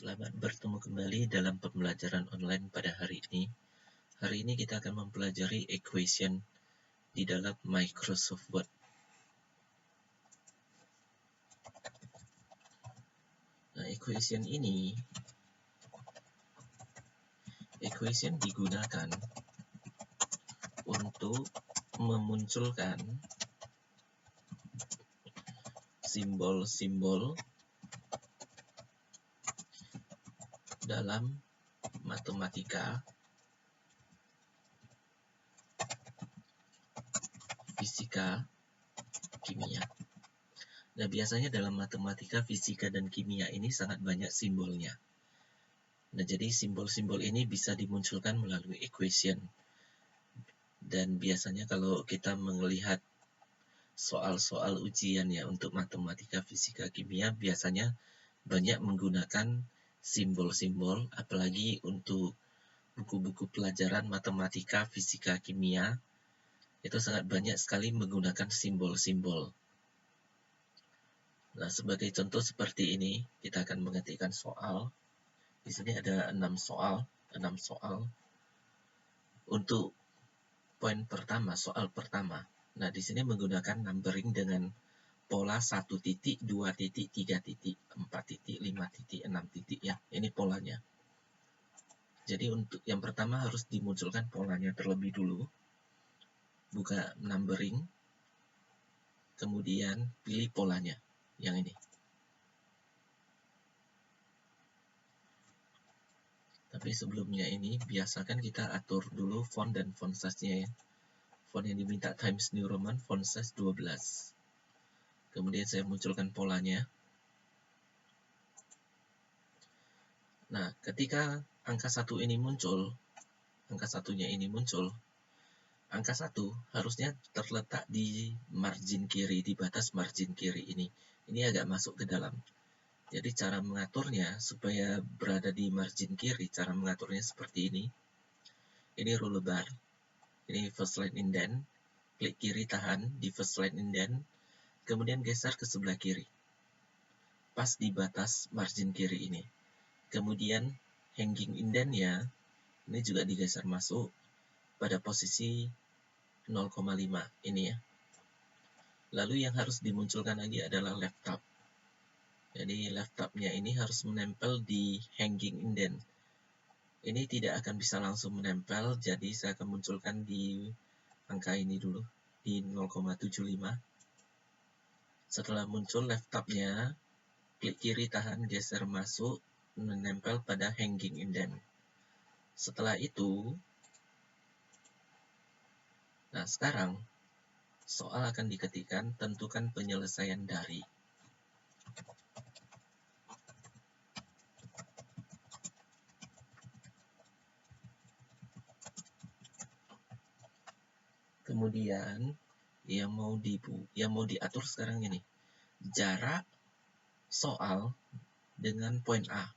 Selamat bertemu kembali dalam pembelajaran online pada hari ini. Hari ini kita akan mempelajari equation di dalam Microsoft Word. Nah, equation digunakan untuk memunculkan simbol-simbol dalam matematika, fisika, kimia. Nah, biasanya dalam matematika, fisika, dan kimia ini sangat banyak simbolnya. Nah, jadi simbol-simbol ini bisa dimunculkan melalui equation. Dan biasanya kalau kita melihat soal-soal ujian ya untuk matematika, fisika, kimia, biasanya banyak menggunakan simbol-simbol, apalagi untuk buku-buku pelajaran matematika, fisika, kimia, itu sangat banyak sekali menggunakan simbol-simbol. Nah, sebagai contoh seperti ini, kita akan mengetikkan soal. Di sini ada 6 soal. Untuk poin pertama, soal pertama. Nah, di sini menggunakan numbering dengan pola 1 titik, 2 titik, 3 titik, 4 titik, 5 titik, 6 titik ya. Ini polanya. Jadi untuk yang pertama harus dimunculkan polanya terlebih dulu. Buka numbering. Kemudian pilih polanya. Yang ini. Tapi sebelumnya ini, biasakan kita atur dulu font dan font size-nya ya. Font yang diminta Times New Roman, font size 12. Kemudian saya munculkan polanya. Nah, ketika angka 1 ini muncul, angka satunya ini muncul, angka 1 harusnya terletak di margin kiri, di batas margin kiri ini. Ini agak masuk ke dalam. Jadi cara mengaturnya supaya berada di margin kiri, cara mengaturnya seperti ini. Ini ruler bar, ini first line indent, klik kiri tahan di first line indent, kemudian geser ke sebelah kiri. Pas di batas margin kiri ini. Kemudian hanging indent-nya ini juga digeser masuk pada posisi 0,5 ini ya. Lalu yang harus dimunculkan lagi adalah left tab. Jadi left tab-nya ini harus menempel di hanging indent. Ini tidak akan bisa langsung menempel, jadi saya akan munculkan di angka ini dulu, di 0,75. Setelah muncul left tab-nya, klik kiri tahan, geser masuk, menempel pada hanging indent. Setelah itu, nah sekarang soal akan diketikkan, tentukan penyelesaian dari. Kemudian yang mau diatur sekarang ini, jarak soal dengan poin A.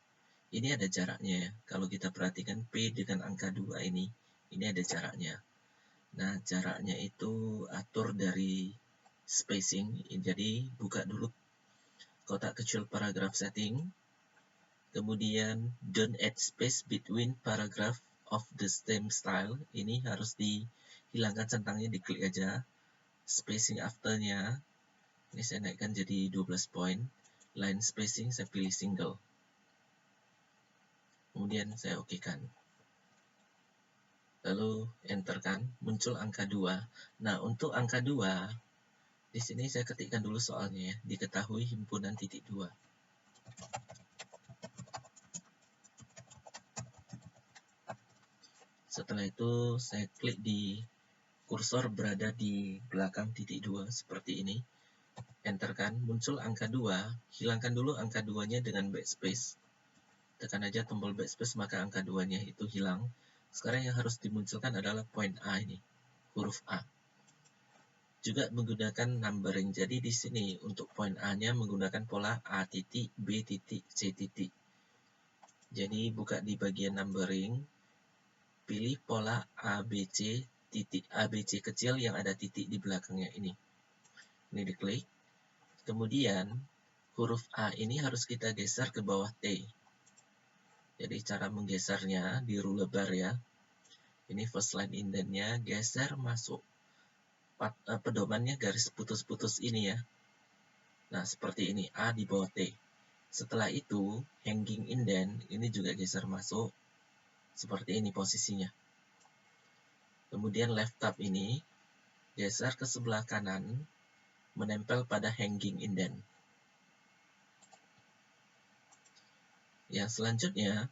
Ini ada jaraknya ya. Kalau kita perhatikan P dengan angka 2 ini ada jaraknya. Nah, jaraknya itu atur dari spacing. Jadi buka dulu kotak kecil paragraph setting. Kemudian don't add space between paragraph of the same style. Ini harus dihilangkan centangnya, diklik aja. Spacing afternya ini saya naikkan jadi 12 poin. Line spacing saya pilih single. Kemudian saya okekan. Lalu enterkan, muncul angka 2. Nah, untuk angka 2 di sini saya ketikkan dulu soalnya ya. Diketahui himpunan titik 2. Setelah itu saya klik di kursor berada di belakang titik 2 seperti ini. Enterkan, muncul angka 2. Hilangkan dulu angka 2-nya dengan backspace. Tekan aja tombol backspace maka angka 2-nya itu hilang. Sekarang yang harus dimunculkan adalah poin A ini, huruf A. Juga menggunakan numbering. Jadi di sini untuk poin A-nya menggunakan pola A titik, B titik, C titik. Jadi buka di bagian numbering, pilih pola ABC titik, ABC kecil yang ada titik di belakangnya ini. Ini diklik. Kemudian huruf A ini harus kita geser ke bawah T. Jadi cara menggesernya di ruler bar ya. Ini first line indentnya, geser masuk. Pedomannya garis putus-putus ini ya. Nah, seperti ini, A di bawah T. Setelah itu, hanging indent ini juga geser masuk. Seperti ini posisinya. Kemudian left tab ini geser ke sebelah kanan, menempel pada hanging indent. Yang selanjutnya,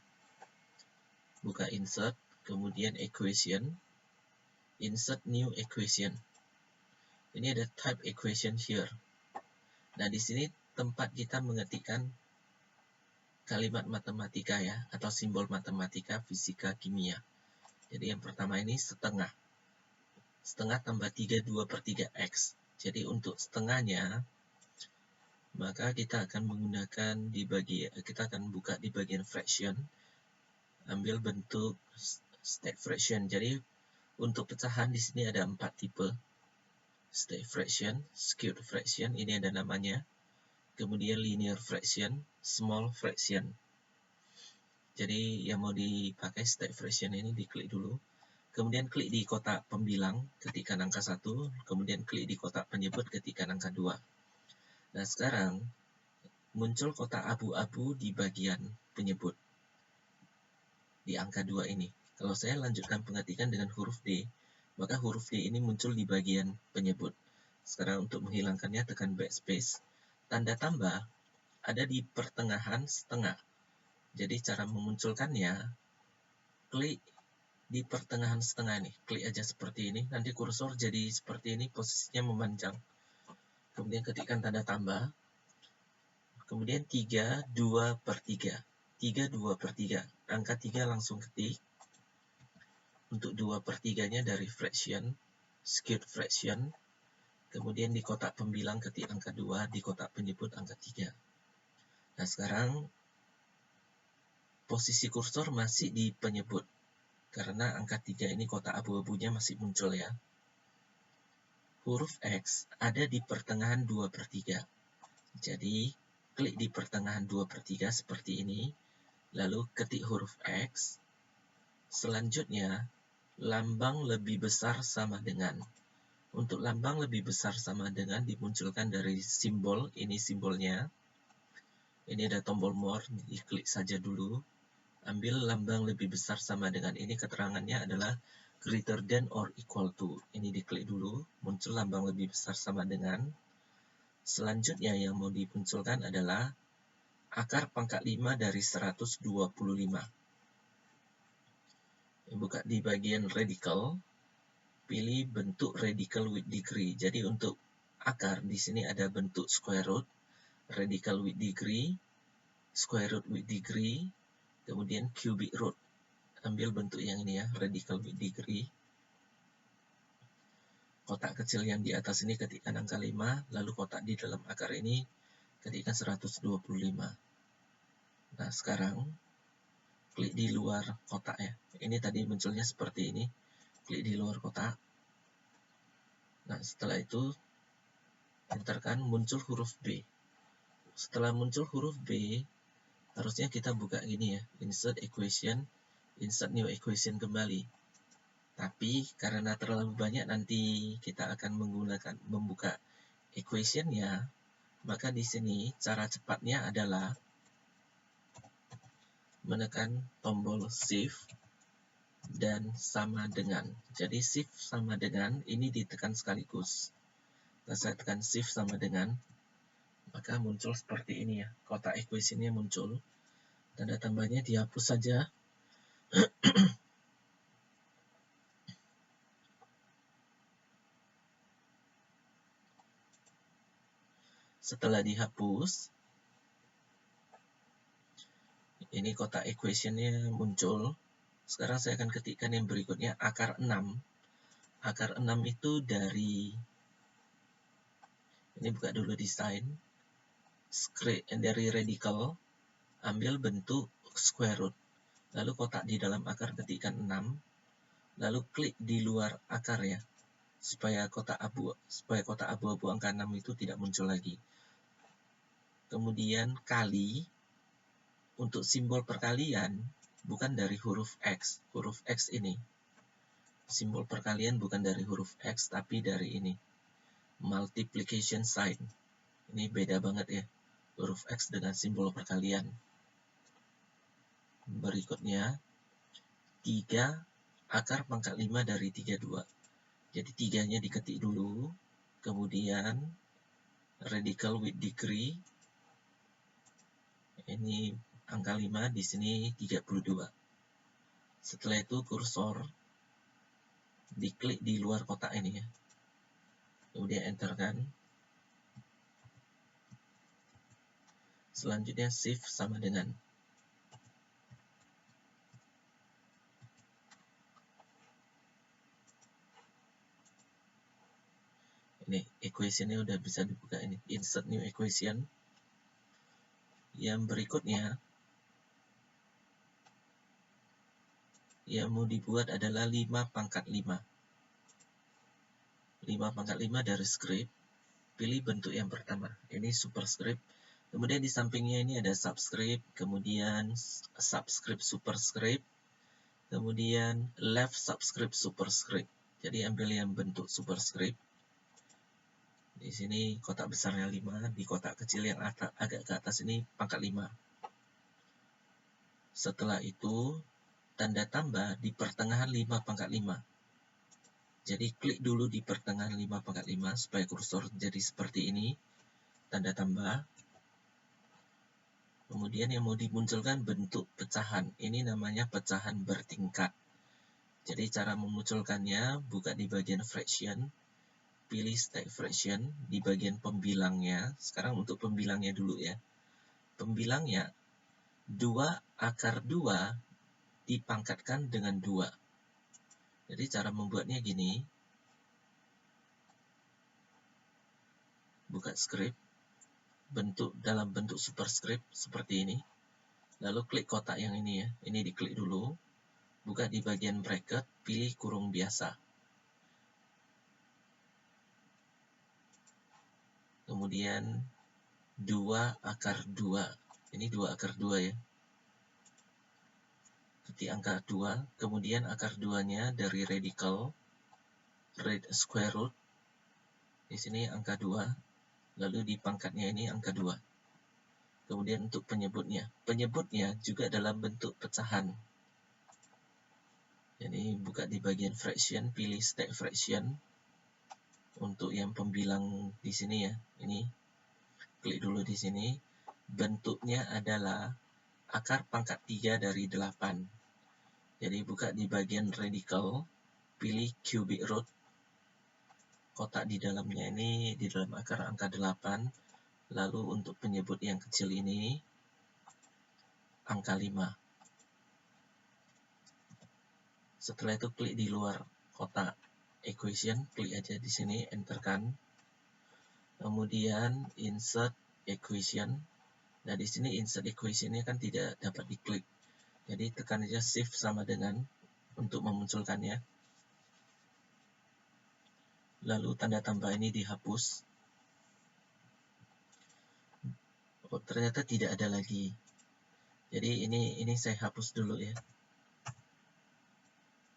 buka insert, kemudian equation, insert new equation. Ini ada type equation here. Nah, di sini tempat kita mengetikkan kalimat matematika ya, atau simbol matematika, fisika, kimia. Jadi yang pertama ini setengah. Setengah tambah 3, 2/3x. Jadi untuk setengahnya, maka kita akan menggunakan kita akan buka di bagian fraction, ambil bentuk state fraction. Jadi untuk pecahan di sini ada 4 tipe. State fraction, skewed fraction, ini ada namanya. Kemudian linear fraction, small fraction. Jadi yang mau dipakai state fraction ini diklik dulu. Kemudian klik di kotak pembilang, ketikkan angka 1, kemudian klik di kotak penyebut, ketikkan angka 2. Nah, sekarang muncul kotak abu-abu di bagian penyebut, di angka 2 ini. Kalau saya lanjutkan pengetikan dengan huruf D, maka huruf D ini muncul di bagian penyebut. Sekarang untuk menghilangkannya, tekan backspace. Tanda tambah ada di pertengahan setengah. Jadi cara memunculkannya, klik di pertengahan setengah nih, klik aja seperti ini, nanti kursor jadi seperti ini, posisinya memanjang. Kemudian ketikkan tanda tambah, kemudian 3, 2/3. 3, 2/3. Angka 3 langsung ketik. Untuk 2/3-nya dari fraction, skewed fraction. Kemudian di kotak pembilang ketik angka 2, di kotak penyebut angka 3. Nah, sekarang posisi kursor masih di penyebut. Karena angka 3 ini kotak abu-abunya masih muncul ya. Huruf X ada di pertengahan 2/3. Jadi, klik di pertengahan 2/3 seperti ini. Lalu ketik huruf X. Selanjutnya, lambang lebih besar sama dengan. Untuk lambang lebih besar sama dengan dimunculkan dari simbol. Ini simbolnya. Ini ada tombol more, diklik saja dulu. Ambil lambang lebih besar sama dengan, ini keterangannya adalah greater than or equal to. Ini diklik dulu, muncul lambang lebih besar sama dengan. Selanjutnya yang mau dimunculkan adalah akar pangkat 5 dari 125. Buka di bagian radical, pilih bentuk radical with degree. Jadi untuk akar di sini ada bentuk square root, radical with degree, square root with degree, kemudian cubic root. Ambil bentuk yang ini ya, radical with degree. Kotak kecil yang di atas ini ketikkan angka 5, lalu kotak di dalam akar ini ketikkan 125. Nah, sekarang klik di luar kotak ya. Ini tadi munculnya seperti ini. Klik di luar kotak. Nah, setelah itu enterkan, muncul huruf B. Setelah muncul huruf B, harusnya kita buka gini ya, insert equation, insert new equation kembali. Tapi karena terlalu banyak nanti kita akan membuka equation-nya, maka di sini cara cepatnya adalah menekan tombol shift dan sama dengan. Jadi shift sama dengan ini ditekan sekaligus. Nah, saya tekan shift sama dengan, maka muncul seperti ini ya, kotak equation-nya muncul. Tanda tambahnya dihapus saja. Setelah dihapus, ini kotak equation-nya muncul. Sekarang saya akan ketikkan yang berikutnya, akar 6. Akar 6 itu dari, ini buka dulu desain, dari radical, ambil bentuk square root. Lalu kotak di dalam akar ketikkan 6. Lalu klik di luar akar ya, supaya kotak abu-abu angka 6 itu tidak muncul lagi. Kemudian kali untuk simbol perkalian bukan dari huruf X ini. Simbol perkalian bukan dari huruf X, tapi dari ini, multiplication sign. Ini beda banget ya, huruf X dengan simbol perkalian. Berikutnya, 3 akar pangkat 5 dari 32. Jadi 3-nya diketik dulu, kemudian radical with degree. Ini angka 5, di sini 32. Setelah itu kursor diklik di luar kotak ini ya. Kemudian enterkan. Selanjutnya shift sama dengan ini, equationnya udah bisa dibuka ini, insert new equation. Yang berikutnya yang mau dibuat adalah 5 pangkat 5. 5 pangkat 5 dari script, pilih bentuk yang pertama, ini superscript. Kemudian di sampingnya ini ada subscript, kemudian subscript superscript, kemudian left subscript superscript. Jadi ambil yang bentuk superscript. Di sini kotak besarnya 5, di kotak kecil yang agak ke atas ini pangkat 5. Setelah itu tanda tambah di pertengahan 5 pangkat 5. Jadi klik dulu di pertengahan 5 pangkat 5 supaya kursor jadi seperti ini, tanda tambah. Kemudian yang mau dimunculkan bentuk pecahan, ini namanya pecahan bertingkat. Jadi cara memunculkannya, buka di bagian fraction, pilih stack fraction di bagian pembilangnya. Sekarang untuk pembilangnya dulu ya. Pembilangnya 2 akar 2 dipangkatkan dengan 2. Jadi cara membuatnya gini. Buka script, dalam bentuk superscript seperti ini. Lalu klik kotak yang ini ya. Ini diklik dulu. Buka di bagian bracket, pilih kurung biasa. Kemudian 2 akar 2. Ini 2 akar 2 ya. Ketik angka 2, kemudian akar 2-nya dari radical, square root. Di sini angka 2, lalu di pangkatnya ini angka 2. Kemudian untuk penyebutnya juga dalam bentuk pecahan. Jadi buka di bagian fraction, pilih stack fraction. Untuk yang pembilang di sini ya, ini klik dulu di sini. Bentuknya adalah akar pangkat 3 dari 8. Jadi buka di bagian radical, pilih cubic root. Kotak di dalamnya ini di dalam akar angka 8. Lalu untuk penyebut yang kecil ini angka 5. Setelah itu klik di luar kotak equation, klik aja di sini, enterkan. Kemudian insert equation. Nah, di sini insert equation-nya kan tidak dapat diklik. Jadi tekan aja shift sama dengan untuk memunculkannya. Lalu tanda tambah ini dihapus. Oh, ternyata tidak ada lagi. Jadi ini saya hapus dulu ya.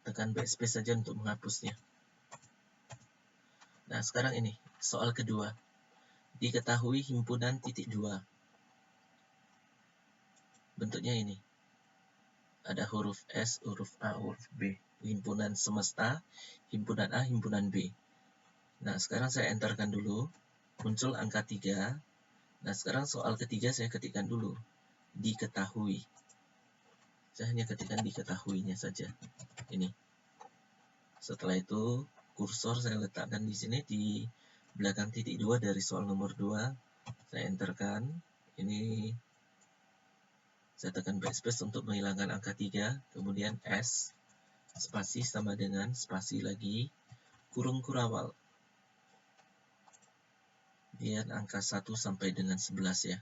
Tekan backspace saja untuk menghapusnya. Nah, sekarang ini soal kedua. Diketahui himpunan titik 2. Bentuknya ini. Ada huruf S, huruf A, huruf B. Himpunan semesta, himpunan A, himpunan B. Nah, sekarang saya enterkan dulu. Muncul angka 3. Nah, sekarang soal ketiga saya ketikkan dulu. Diketahui. Saya hanya ketikkan diketahuinya saja. Ini. Setelah itu, kursor saya letakkan di sini di belakang titik 2 dari soal nomor 2. Saya enterkan. Ini saya tekan backspace untuk menghilangkan angka 3. Kemudian S. Spasi sama dengan spasi lagi. Kurung kurawal. Lihat angka 1 sampai dengan 11 ya.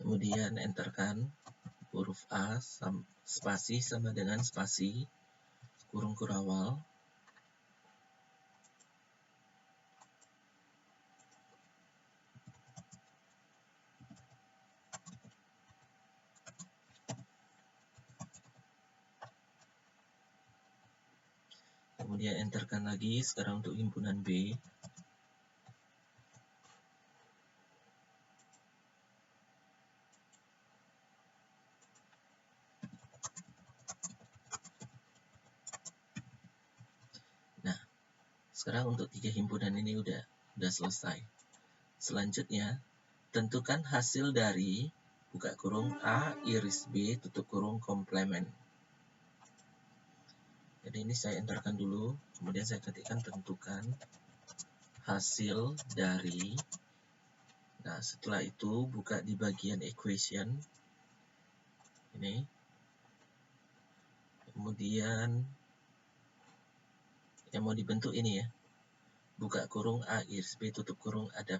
Kemudian enterkan huruf A, spasi sama dengan spasi, kurung kurawal. Kemudian enterkan lagi sekarang untuk himpunan B. Nah, sekarang untuk 3 himpunan ini udah selesai. Selanjutnya, tentukan hasil dari buka kurung A iris B tutup kurung komplement. Jadi ini saya enterkan dulu, kemudian saya ketikkan tentukan hasil dari. Nah, setelah itu buka di bagian equation ini. Kemudian yang mau dibentuk ini ya. Buka kurung A iris B tutup kurung ada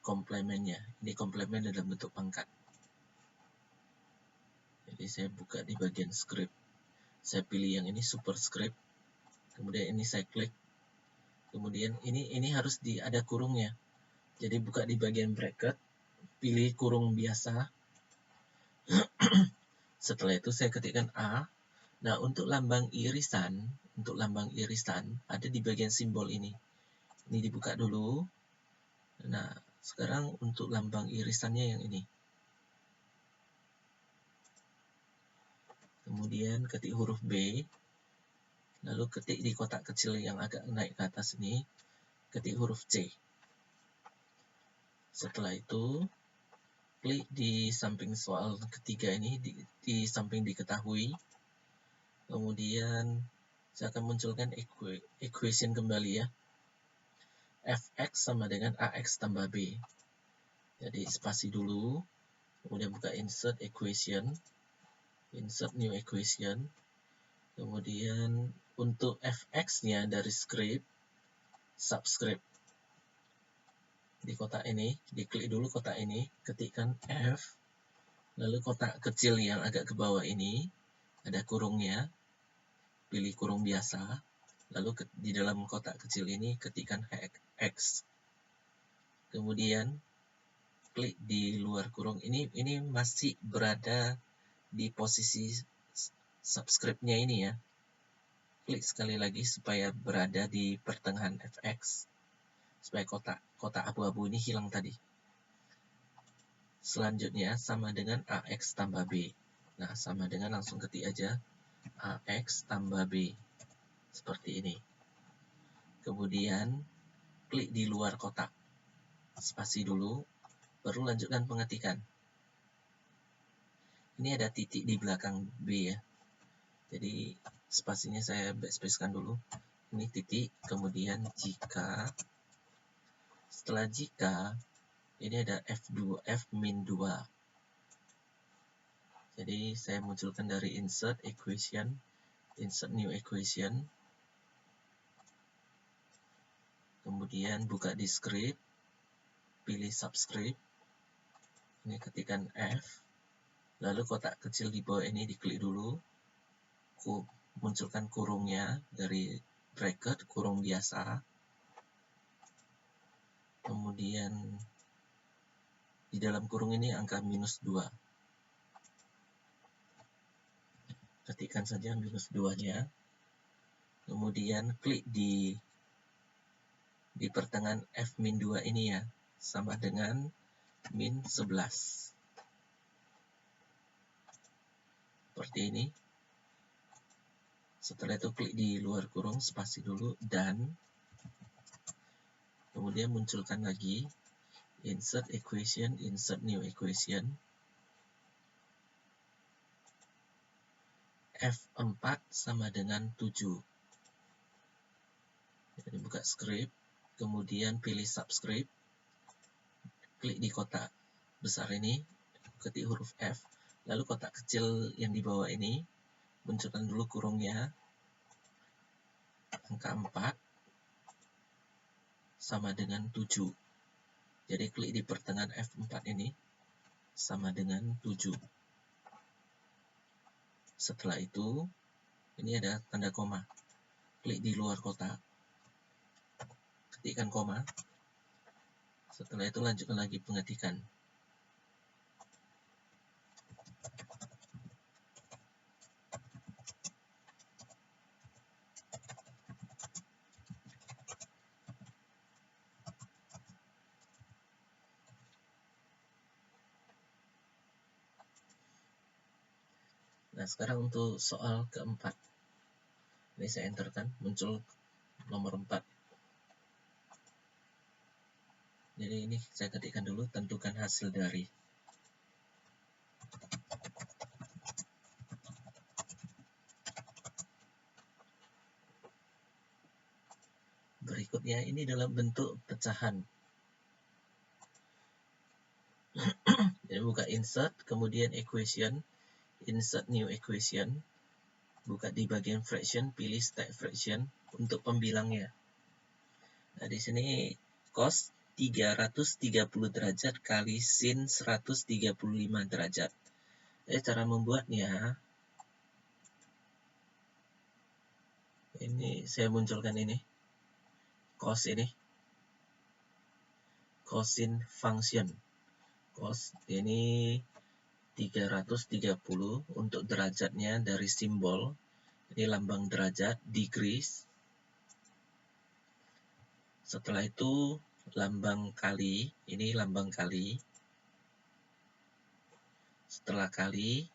komplementnya. Ini komplement dalam bentuk pangkat. Jadi saya buka di bagian script. Saya pilih yang ini superscript. Kemudian ini saya klik. Kemudian ini harus ada kurungnya. Jadi buka di bagian bracket, pilih kurung biasa. Setelah itu saya ketikkan A. Nah, untuk lambang irisan ada di bagian simbol ini. Ini dibuka dulu. Nah, sekarang untuk lambang irisannya yang ini. Kemudian ketik huruf B. Lalu ketik di kotak kecil yang agak naik ke atas ini, ketik huruf C. Setelah itu, klik di samping soal ketiga ini, di samping diketahui. Kemudian saya akan munculkan equation kembali ya. Fx sama dengan Ax tambah B. Jadi spasi dulu, kemudian buka insert equation, insert new equation. Kemudian untuk Fx-nya dari script, subscript. Di kotak ini, diklik dulu kotak ini, ketikkan F, lalu kotak kecil yang agak ke bawah ini, ada kurungnya, pilih kurung biasa, lalu di dalam kotak kecil ini ketikkan X. Kemudian klik di luar kurung ini masih berada di posisi subscript-nya ini ya. Klik sekali lagi supaya berada di pertengahan Fx. Supaya kotak abu-abu ini hilang tadi. Selanjutnya sama dengan Ax tambah B. Nah, sama dengan langsung ketik aja Ax tambah B. Seperti ini. Kemudian klik di luar kotak. Spasi dulu, baru lanjutkan pengetikan. Ini ada titik di belakang B ya. Jadi spasinya saya backspace-kan dulu. Ini titik, kemudian jika. Setelah jika, ini ada F2, F-2. Jadi saya munculkan dari insert equation, insert new equation. Kemudian buka di script, pilih subscript. Ini ketikkan F. Lalu kotak kecil di bawah ini diklik dulu. Munculkan kurungnya dari bracket, kurung biasa. Kemudian di dalam kurung ini angka -2. Ketikkan saja -2-nya. Kemudian klik di pertengahan F-2 ini ya, sama dengan -11. Seperti ini. Setelah itu klik di luar kurung, spasi dulu, dan kemudian munculkan lagi insert equation, insert new equation. F4 sama dengan 7. Jadi buka script, kemudian pilih subscript, klik di kotak besar ini, ketik huruf F, lalu kotak kecil yang di bawah ini, munculkan dulu kurungnya, angka 4 sama dengan 7. Jadi klik di pertengahan F4 ini, sama dengan 7. Setelah itu, ini ada tanda koma. Klik di luar kotak, ketikkan koma. Setelah itu lanjutkan lagi pengetikan. Nah, sekarang untuk soal keempat. Ini saya enterkan, muncul nomor 4. Jadi ini saya ketikkan dulu, tentukan hasil dari. Berikutnya ini dalam bentuk pecahan. Jadi buka insert, kemudian equation, insert new equation, buka di bagian fraction, pilih stack fraction untuk pembilangnya. Nah, di sini cos 330 derajat kali sin 135 derajat. Jadi cara membuatnya, ini saya munculkan ini, cos ini, cosin function. Cos ini 330 untuk derajatnya dari simbol. Ini lambang derajat, degrees. Setelah itu lambang kali, ini lambang kali. Setelah kali,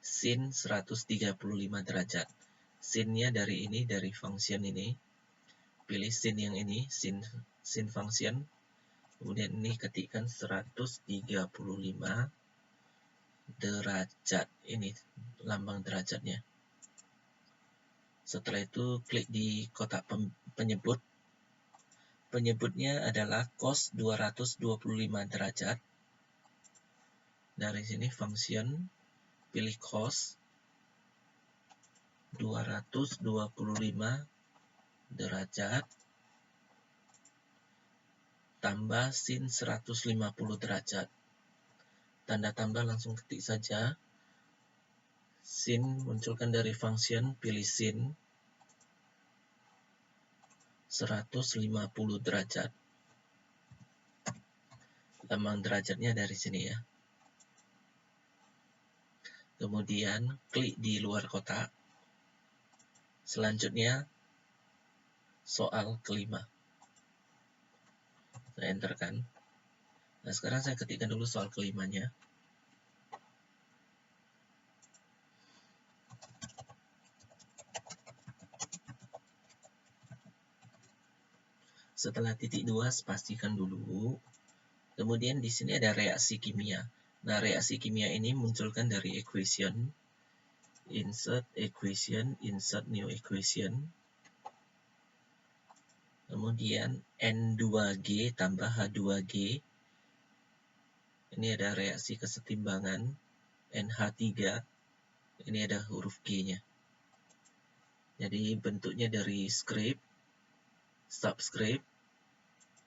sin 135 derajat. Sinnya dari ini, dari function ini. Pilih sin yang ini, sin function. Kemudian ini ketikkan 135 derajat. Ini lambang derajatnya. Setelah itu klik di kotak penyebut. Penyebutnya adalah cos 225 derajat. Dari sini function, pilih cos 225 derajat tambah sin 150 derajat. Tanda tambah langsung ketik saja. Sin munculkan dari function, pilih sin 150 derajat. Lambang derajatnya dari sini ya. Kemudian klik di luar kotak. Selanjutnya soal kelima. Saya enterkan. Nah, sekarang saya ketikkan dulu soal kelimanya. Setelah titik 2, pastikan dulu. Kemudian di sini ada reaksi kimia. Nah, reaksi kimia ini munculkan dari equation. Insert equation, insert new equation. Kemudian N2G tambah H2G. Ini ada reaksi kesetimbangan. NH3. Ini ada huruf G-nya. Jadi bentuknya dari script, subscript.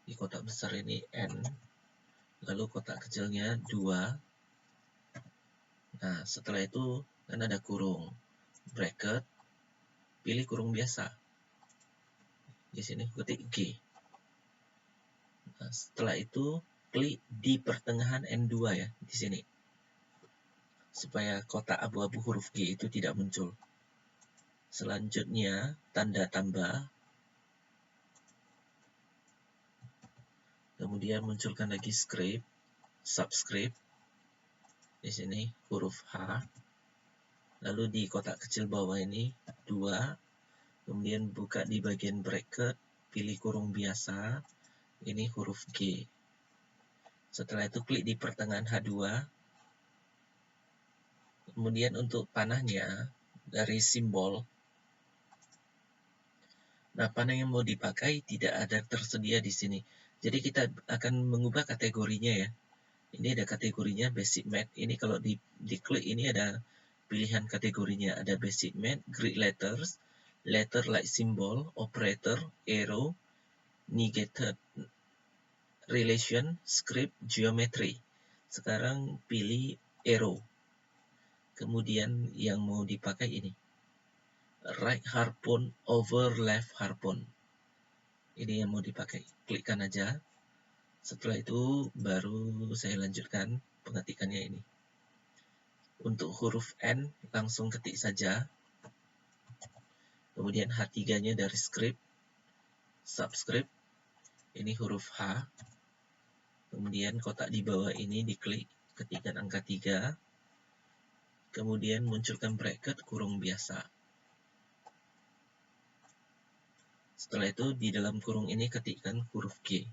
Di kotak besar ini N. Lalu kotak kecilnya 2. Nah, setelah itu kan ada kurung. Bracket. Pilih kurung biasa. Di sini ketik G. Nah, setelah itu klik di pertengahan N2 ya, di sini. Supaya kotak abu-abu huruf G itu tidak muncul. Selanjutnya, tanda tambah. Kemudian munculkan lagi script, subscript. Di sini huruf H. Lalu di kotak kecil bawah ini 2. Kemudian buka di bagian bracket, pilih kurung biasa. Ini huruf G. Setelah itu klik di pertengahan H2. Kemudian untuk panahnya dari simbol. Nah, panah yang mau dipakai tidak ada tersedia di sini. Jadi kita akan mengubah kategorinya ya. Ini ada kategorinya basic math. Ini kalau diklik ini ada pilihan kategorinya. Ada basic math, Greek letters, letter like symbol, operator, arrow, negated, relation, script, geometry. Sekarang pilih arrow. Kemudian yang mau dipakai ini. Right harpoon over left harpoon. Ini yang mau dipakai. Klikkan aja. Setelah itu baru saya lanjutkan pengetikannya ini. Untuk huruf N langsung ketik saja. Kemudian H3-nya dari script, subscript. Ini huruf H. Kemudian kotak di bawah ini diklik, ketikkan angka 3. Kemudian munculkan bracket kurung biasa. Setelah itu di dalam kurung ini ketikkan huruf G.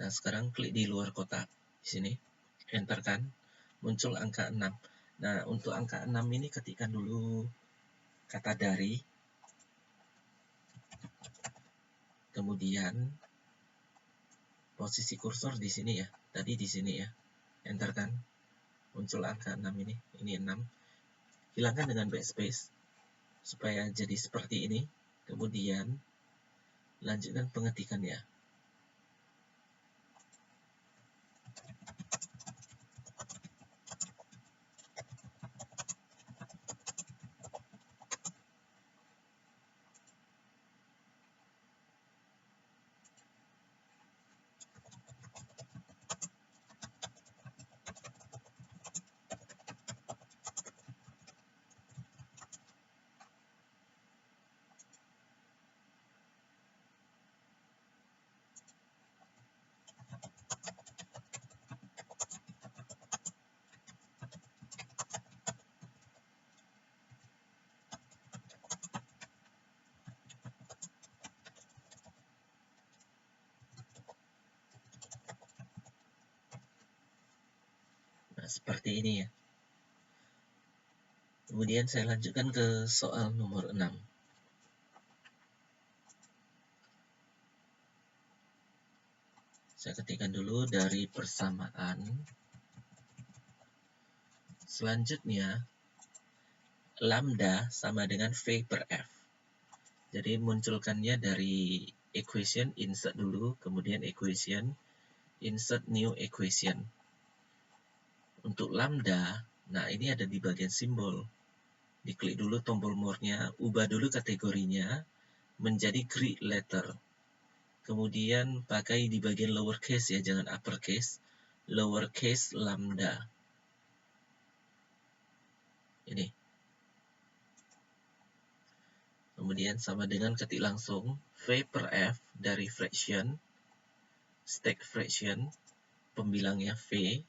Nah, sekarang klik di luar kotak. Di sini, enter kan, muncul angka 6. Nah, untuk angka 6 ini ketikkan dulu kata dari. Kemudian posisi kursor di sini ya. Tadi di sini ya. Enter kan, muncul angka 6 ini. Ini 6. Hilangkan dengan backspace supaya jadi seperti ini. Kemudian lanjutkan pengetikannya. Nah, seperti ini ya. Kemudian saya lanjutkan ke soal nomor 6. Saya ketikkan dulu dari persamaan. Selanjutnya, lambda sama dengan V per F. Jadi munculkannya dari equation, insert dulu, kemudian equation, insert new equation. Untuk lambda, nah ini ada di bagian simbol. Diklik dulu tombol more-nya, ubah dulu kategorinya menjadi Greek letter. Kemudian pakai di bagian lowercase ya, jangan uppercase. Lowercase lambda. Ini. Kemudian sama dengan ketik langsung V per F dari fraction, stack fraction, pembilangnya V,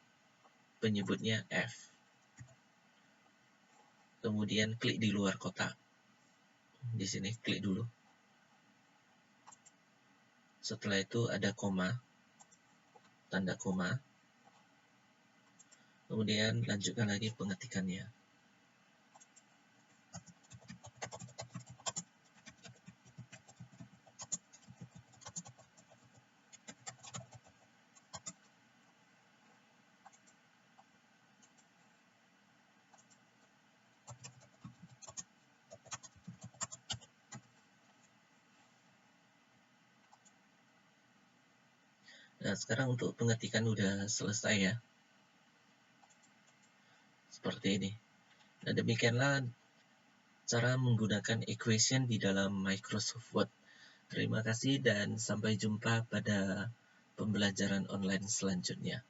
penyebutnya F. Kemudian klik di luar kotak. Di sini klik dulu. Setelah itu ada koma, tanda koma. Kemudian lanjutkan lagi pengetikannya. Nah, sekarang untuk pengetikan udah selesai ya. Seperti ini. Nah, demikianlah cara menggunakan equation di dalam Microsoft Word. Terima kasih dan sampai jumpa pada pembelajaran online selanjutnya.